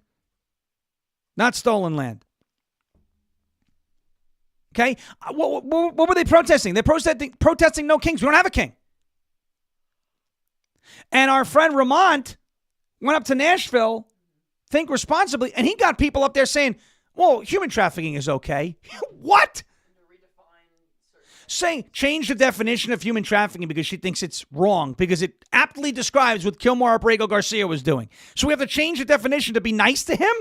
A: Not stolen land. Okay? What were they protesting? They're protesting no kings. We don't have a king. And our friend Ramont went up to Nashville, think responsibly, and he got people up there saying, well, human trafficking is okay. What? Saying change the definition of human trafficking because she thinks it's wrong, because it aptly describes what Kilmar Abrego Garcia was doing. So we have to change the definition to be nice to him?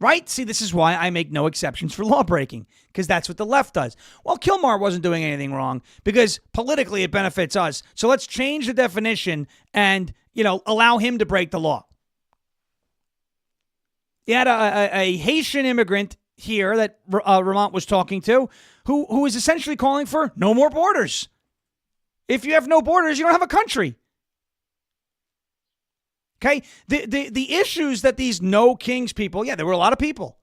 A: Right? See, this is why I make no exceptions for law breaking, because that's what the left does. Well, Kilmar wasn't doing anything wrong because politically it benefits us. So let's change the definition and, allow him to break the law. You had a Haitian immigrant here that Ramont was talking to who is essentially calling for no more borders. If you have no borders, you don't have a country. Okay? The issues that these no kings people, there were a lot of people.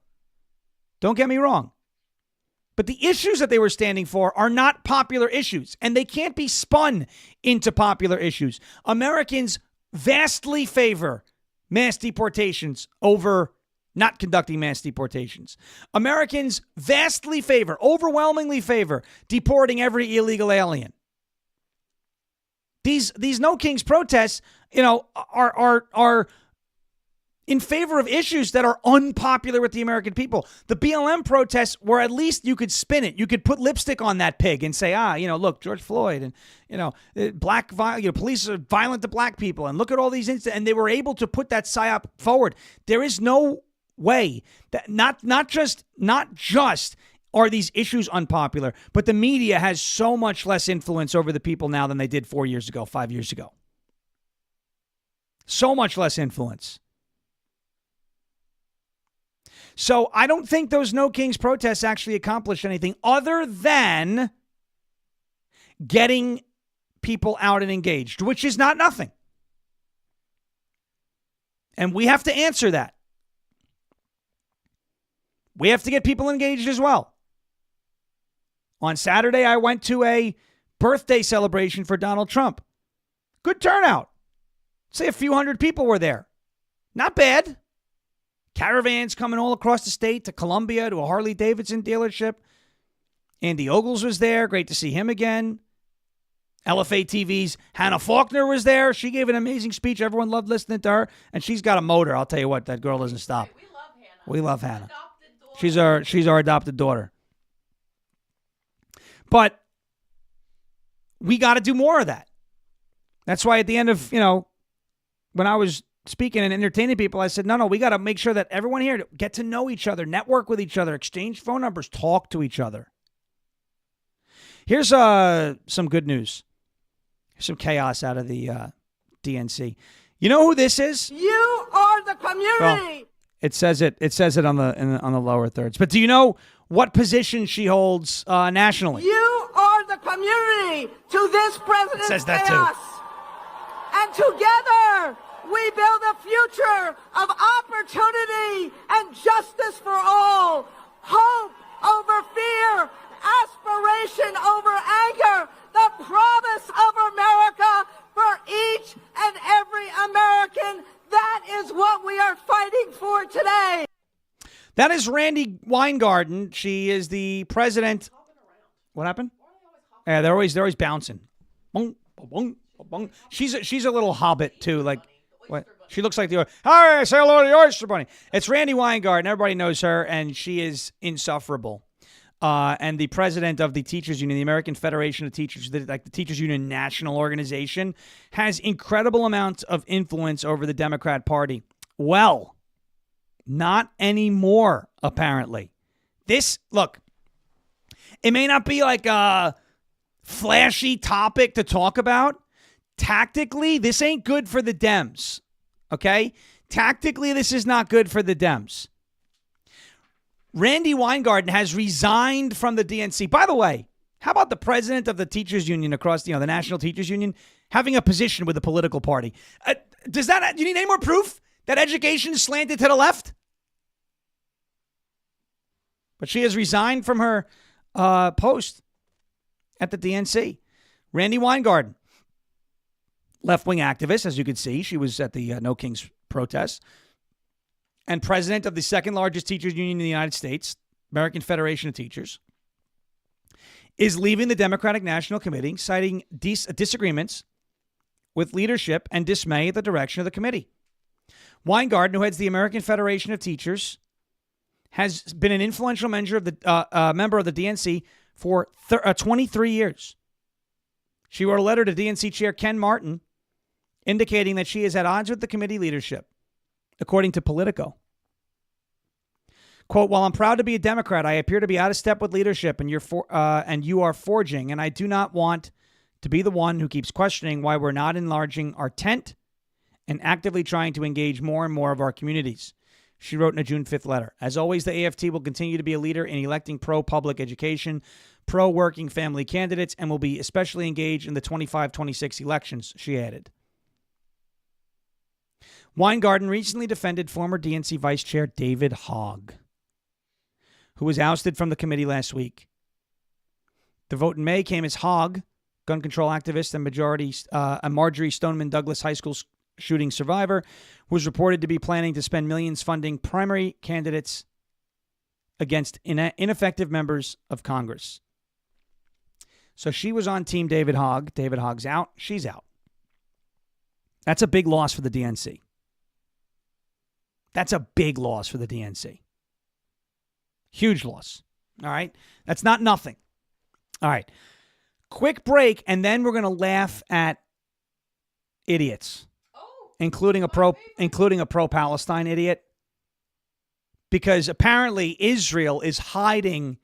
A: Don't get me wrong. But the issues that they were standing for are not popular issues, and they can't be spun into popular issues. Americans vastly favor mass deportations over not conducting mass deportations. Americans vastly favor, overwhelmingly favor, deporting every illegal alien. These No Kings protests, are in favor of issues that are unpopular with the American people. The BLM protests were at least you could spin it. You could put lipstick on that pig and say, look, George Floyd and, police are violent to black people. And look at all these incidents. And they were able to put that psyop forward. There is no way that not just are these issues unpopular, but the media has so much less influence over the people now than they did 4 years ago, 5 years ago. So much less influence. So I don't think those No Kings protests actually accomplished anything other than getting people out and engaged, which is not nothing. And we have to answer that. We have to get people engaged as well. On Saturday, I went to a birthday celebration for Donald Trump. Good turnout. Say a few hundred people were there. Not bad. Caravans coming all across the state to Columbia, to a Harley Davidson dealership. Andy Ogles was there. Great to see him again. LFA TV's Hannah Faulkner was there. She gave an amazing speech. Everyone loved listening to her. And she's got a motor. I'll tell you what, that girl doesn't stop. We love Hannah. She's our adopted daughter. But we got to do more of that. That's why at the end of, when I was speaking and entertaining people, I said, no, we got to make sure that everyone here get to know each other, network with each other, exchange phone numbers, talk to each other. Here's some good news. Here's some chaos out of the DNC. You know who this is?
H: You are the community.
A: Well, it says it on the lower thirds. But do you know what position she holds nationally?
H: You are the community to this president's
A: says that
H: chaos.
A: too.
H: And together we build a future of opportunity and justice for all. Hope over fear, aspiration over anger, the promise of America for each and every American. That is what we are fighting for today.
A: That is Randi Weingarten. She is the president. What happened? Yeah, they're always bouncing. Boom, boom, boom. She's a little hobbit too. Like what? She looks like the. Hi, say hello to the oyster bunny. It's Randi Weingarten. Everybody knows her, and she is insufferable. And the president of the Teachers Union, the American Federation of Teachers, the Teachers Union national organization, has incredible amounts of influence over the Democrat Party. Well, not anymore, apparently. Look, it may not be like a flashy topic to talk about. Tactically, this ain't good for the Dems, okay? Tactically, this is not good for the Dems. Randi Weingarten has resigned from the DNC. By the way, how about the president of the teachers union across, the National Teachers Union, having a position with a political party? Do you need any more proof that education is slanted to the left? But she has resigned from her post at the DNC. Randi Weingarten, left-wing activist, as you can see. She was at the No Kings protests. And president of the second largest teachers union in the United States, American Federation of Teachers, is leaving the Democratic National Committee, citing disagreements with leadership and dismay at the direction of the committee. Weingarten, who heads the American Federation of Teachers, has been an influential member of the DNC for 23 years. She wrote a letter to DNC Chair Ken Martin indicating that she is at odds with the committee leadership, according to Politico. Quote, while I'm proud to be a Democrat, I appear to be out of step with leadership and you are forging, and I do not want to be the one who keeps questioning why we're not enlarging our tent and actively trying to engage more and more of our communities. She wrote in a June 5th letter. As always, the AFT will continue to be a leader in electing pro-public education, pro-working family candidates, and will be especially engaged in the 25-26 elections, she added. Weingarten recently defended former DNC Vice Chair David Hogg, who was ousted from the committee last week. The vote in May came as Hogg, gun control activist and Marjorie Stoneman Douglas High School shooting survivor, was reported to be planning to spend millions funding primary candidates against ineffective members of Congress. So she was on Team David Hogg. David Hogg's out. She's out. That's a big loss for the DNC. That's a big loss for the DNC. Huge loss. All right? That's not nothing. All right. Quick break, and then we're going to laugh at idiots, including a pro-Palestine idiot, because apparently Israel is hiding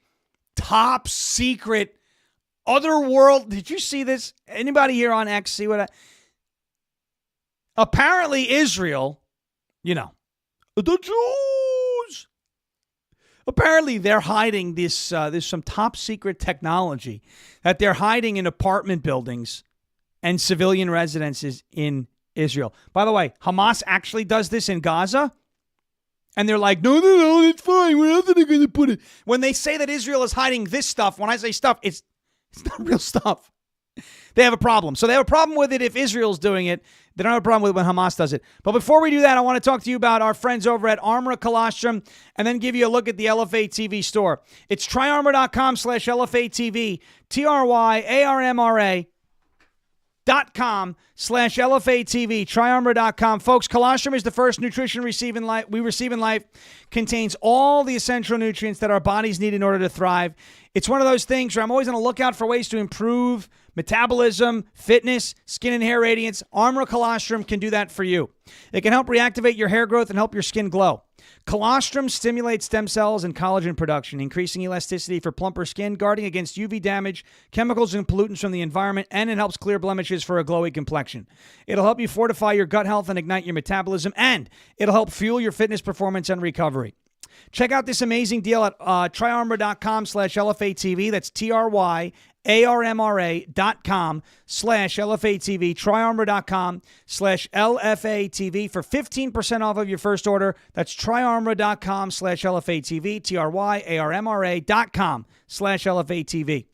A: top secret otherworld. Did you see this? Anybody here on X see what? Apparently Israel, the Jews. Apparently they're hiding this. There's some top secret technology that they're hiding in apartment buildings and civilian residences in Israel. By the way, Hamas actually does this in Gaza. And they're like, no, it's fine. Where else are they going to put it? When they say that Israel is hiding this stuff, when I say stuff, it's not real stuff. They have a problem. So they have a problem with it if Israel's doing it. They don't have a problem with it when Hamas does it. But before we do that, I want to talk to you about our friends over at Armor Colostrum and then give you a look at the LFA TV store. It's tryarmor.com/LFA TV, TRYARMOR.com/LFA TV, tryarmor.com. Folks, colostrum is the first nutrition we receive in life, contains all the essential nutrients that our bodies need in order to thrive. It's one of those things where I'm always on the lookout for ways to improve metabolism, fitness, skin and hair radiance. Armor Colostrum can do that for you. It can help reactivate your hair growth and help your skin glow. Colostrum stimulates stem cells and collagen production, increasing elasticity for plumper skin, guarding against UV damage, chemicals and pollutants from the environment, and it helps clear blemishes for a glowy complexion. It'll help you fortify your gut health and ignite your metabolism, and it'll help fuel your fitness performance and recovery. Check out this amazing deal at tryarmor.com/LFA TV. That's TRYARMOR.com/LFA TV. Tryarmor.com/LFA TV for 15% off of your first order. That's tryarmor.com/LFA TV. TRYARMOR.com/LFA TV.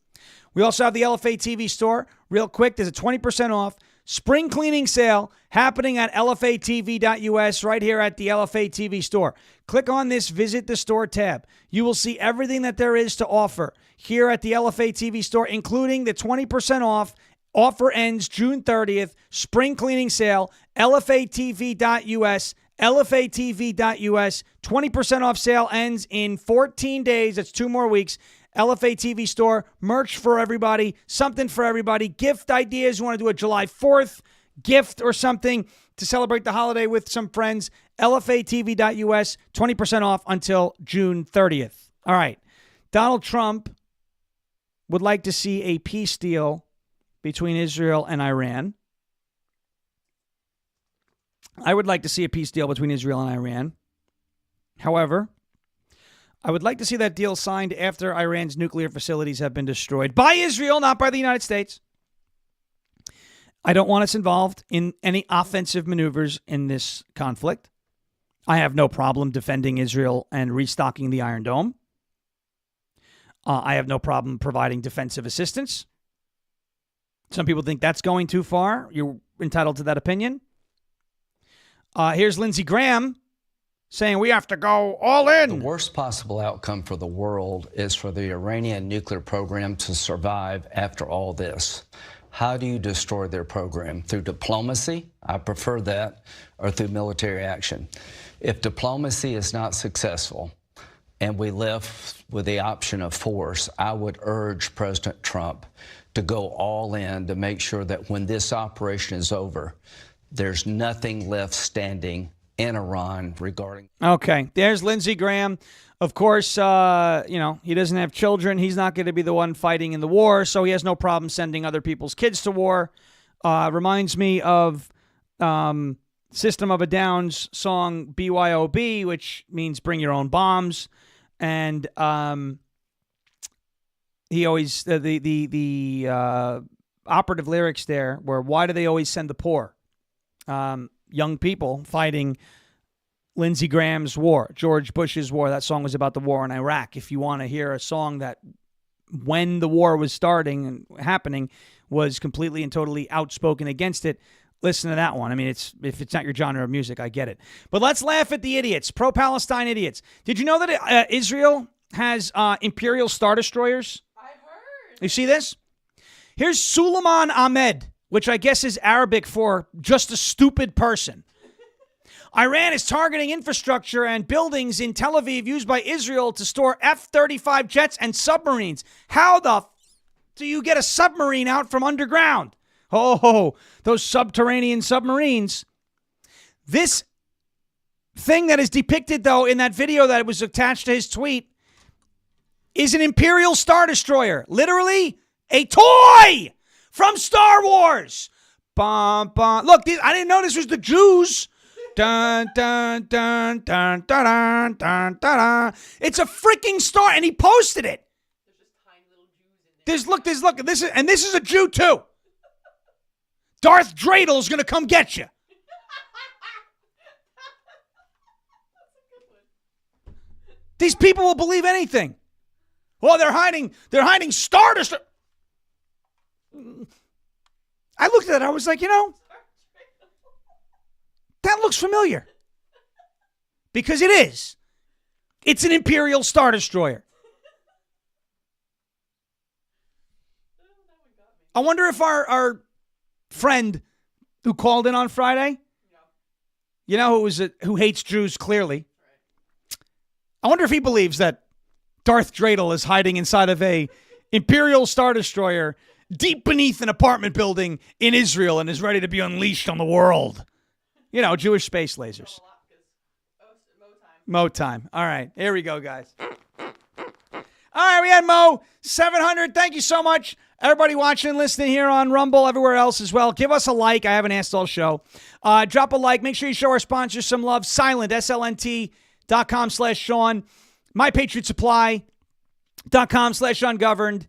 A: We also have the LFA TV store. Real quick, there's a 20% off spring cleaning sale happening at LFATV.us right here at the LFA TV store. Click on this Visit the Store tab. You will see everything that there is to offer here at the LFA TV store, including the 20% off. Offer ends June 30th. Spring cleaning sale, LFATV.us. LFATV.us. 20% off sale ends in 14 days. That's 2 more weeks. LFA TV store, merch for everybody, something for everybody, gift ideas. You want to do a July 4th gift or something to celebrate the holiday with some friends. LFATV.us, 20% off until June 30th. All right. Donald Trump would like to see a peace deal between Israel and Iran. I would like to see a peace deal between Israel and Iran. However, I would like to see that deal signed after Iran's nuclear facilities have been destroyed by Israel, not by the United States. I don't want us involved in any offensive maneuvers in this conflict. I have no problem defending Israel and restocking the Iron Dome. I have no problem providing defensive assistance. Some people think that's going too far. You're entitled to that opinion. Here's Lindsey Graham saying we have to go all in.
I: The worst possible outcome for the world is for the Iranian nuclear program to survive after all this. How do you destroy their program? Through diplomacy? I prefer that, or through military action. If diplomacy is not successful and we left with the option of force, I would urge President Trump to go all in to make sure that when this operation is over, there's nothing left standing in Iran regarding.
A: Okay, there's Lindsey Graham. Of course, he doesn't have children. He's not going to be the one fighting in the war, so he has no problem sending other people's kids to war. Reminds me of System of a Down's song BYOB, which means bring your own bombs. And he always, the operative lyrics there were, why do they always send the poor? Young people fighting Lindsey Graham's war, George Bush's war. That song was about the war in Iraq. If you want to hear a song that, when the war was starting and happening, was completely and totally outspoken against it, listen to that one. I mean, if it's not your genre of music, I get it. But let's laugh at the idiots, pro-Palestine idiots. Did you know that Israel has Imperial Star Destroyers? I heard. You see this? Here's Suleiman Ahmed, which I guess is Arabic for just a stupid person. Iran is targeting infrastructure and buildings in Tel Aviv used by Israel to store F-35 jets and submarines. How the do you get a submarine out from underground? Oh, those subterranean submarines. This thing that is depicted, though, in that video that was attached to his tweet is an Imperial Star Destroyer. Literally a toy from Star Wars. Bum, bum. Look, I didn't know this was the Jews. Dun, dun, dun, dun, dun, dun, dun, dun. It's a freaking star, and he posted it. There's just tiny little Jews in there. This is a Jew too. Darth Dreidel going to come get you. These people will believe anything. Well, they're hiding Star Destroyer. I looked at it. I was like, that looks familiar. Because it is. It's an Imperial Star Destroyer. I wonder if our friend who called in on Friday, who hates Jews clearly, I wonder if he believes that Darth Dreidel is hiding inside of a Imperial Star Destroyer deep beneath an apartment building in Israel and is ready to be unleashed on the world. Jewish space lasers. Mo time. All right. Here we go, guys. All right. We had Mo. 700. Thank you so much. Everybody watching and listening here on Rumble, everywhere else as well. Give us a like. I haven't asked all show. Drop a like. Make sure you show our sponsors some love. Silent, SLNT.com/Sean. MyPatriotSupply.com/Ungoverned.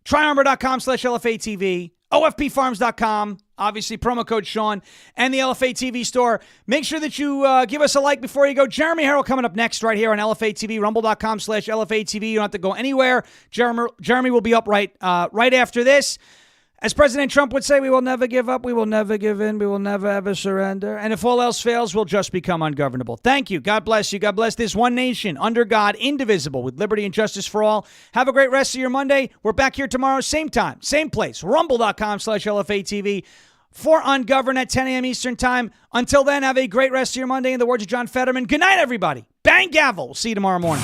A: TryArmor.com/LFA TV. OFPFarms.com. Obviously, promo code Sean and the LFA TV store. Make sure that you give us a like before you go. Jeremy Harrell coming up next right here on LFA TV. Rumble.com/LFA TV. You don't have to go anywhere. Jeremy will be up right after this. As President Trump would say, we will never give up. We will never give in. We will never ever surrender. And if all else fails, we'll just become ungovernable. Thank you. God bless you. God bless this one nation under God, indivisible, with liberty and justice for all. Have a great rest of your Monday. We're back here tomorrow, same time, same place. Rumble.com/LFA TV for Ungoverned at 10 a.m. Eastern time. Until then, have a great rest of your Monday. In the words of John Fetterman, good night, everybody. Bang gavel. We'll see you tomorrow morning.